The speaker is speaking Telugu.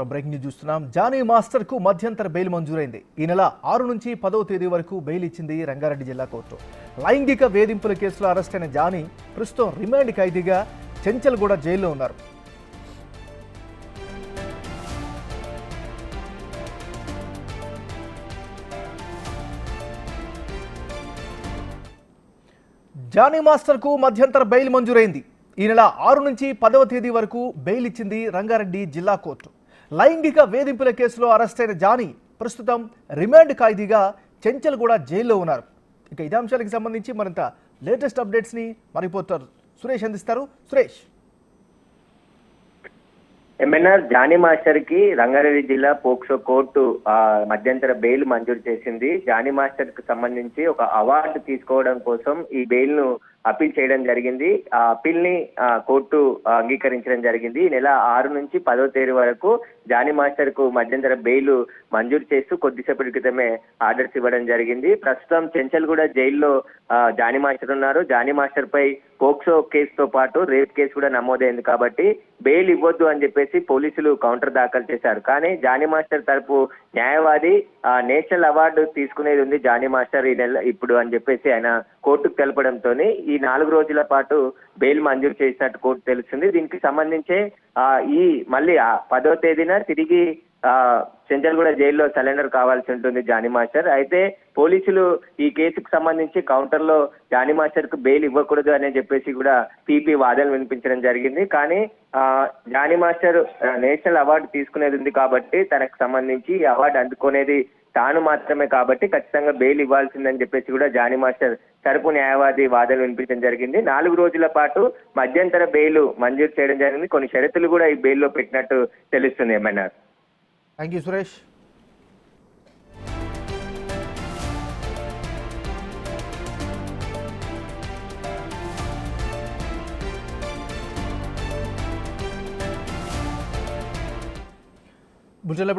బ్రేకింగ్ న్యూస్ చూస్తున్నాం. జానీ మాస్టర్ కు మధ్యంతర బెయిల్ మంజూరైంది. ఈ నెల 6 నుంచి 10వ తేదీ వరకు బెయిల్ ఇచ్చింది రంగారెడ్డి జిల్లా కోర్టు. లైంగిక వేధింపుల కేసులో అరెస్ట్ అయిన జానీ ప్రస్తుతం రిమాండ్ ఖైదీగా చెంచల్గూడ జైల్లో ఉన్నారు. జానీ మాస్టర్ కు మధ్యంతర బెయిల్ మంజూరైంది. ఈ నెల 6 నుంచి 10వ తేదీ వరకు బెయిల్ ఇచ్చింది రంగారెడ్డి జిల్లా కోర్టు. లైంగిక వేధింపుల కేసులో అరెస్ట్ అయిన జానీ ప్రస్తుతం రిమాండ్ ఖైదీగా చెంచల్గూడ జైల్లో ఉన్నారు. ఇక ఇదే అంశాలకు సంబంధించి మరింత లేటెస్ట్ అప్డేట్స్ని మా రిపోర్టర్ సురేష్ అందిస్తారు. సురేష్, ఎంఎన్ఆర్ జానీ మాస్టర్ కి రంగారెడ్డి జిల్లా పోక్సో కోర్టు మధ్యంతర బెయిల్ మంజూరు చేసింది. జానీ మాస్టర్ కు సంబంధించి ఒక అవార్డు తీసుకోవడం కోసం ఈ బెయిల్ ను అప్పీల్ చేయడం జరిగింది. ఆ అప్పీల్ ని కోర్టు అంగీకరించడం జరిగింది. ఈ నెల 6 నుంచి 10వ తేదీ వరకు జానీ మాస్టర్ కు మధ్యంతర బెయిల్ మంజూరు చేస్తూ కొద్దిసేపటి క్రితమే ఆర్డర్స్ ఇవ్వడం జరిగింది. ప్రస్తుతం చెంచల్గూడ జైల్లో జానీ మాస్టర్ ఉన్నారు. జానీ మాస్టర్ పై పోక్సో కేసుతో పాటు రేప్ కేసు కూడా నమోదైంది కాబట్టి బెయిల్ ఇవ్వద్దు అని చెప్పేసి పోలీసులు కౌంటర్ దాఖలు చేశారు. కానీ జానీ మాస్టర్ తరపు న్యాయవాది నేషనల్ అవార్డు తీసుకునేది ఉంది జానీ మాస్టర్ ఈ నెల ఇప్పుడు అని చెప్పేసి ఆయన కోర్టుకు తెలపడంతో ఈ 4 రోజుల పాటు బెయిల్ మంజూరు చేసినట్టు కోర్టు తెలుస్తుంది. దీనికి సంబంధించి ఈ మళ్ళీ 10వ తేదీన తిరిగి చెంచల్గూడ జైల్లో సరెండర్ కావాల్సి ఉంటుంది జానీ మాస్టర్. అయితే పోలీసులు ఈ కేసుకు సంబంధించి కౌంటర్ లో జానీ మాస్టర్ కు బెయిల్ ఇవ్వకూడదు అని చెప్పేసి కూడా పీపీ వాదనలు వినిపించడం జరిగింది. కానీ జానీ మాస్టర్ నేషనల్ అవార్డు తీసుకునేది ఉంది కాబట్టి తనకు సంబంధించి ఈ అవార్డు అందుకునేది తాను మాత్రమే కాబట్టి ఖచ్చితంగా బెయిల్ ఇవ్వాల్సిందని చెప్పేసి కూడా జానీ మాస్టర్ తరపు న్యాయవాది వాదనలు వినిపించడం జరిగింది. 4 రోజుల పాటు మధ్యంతర బెయిల్ మంజూరు చేయడం జరిగింది. కొన్ని షరతులు కూడా ఈ బెయిల్లో పెట్టినట్టు తెలుస్తుంది. ఏమన్నా? Thank you Suresh. బుజ్జల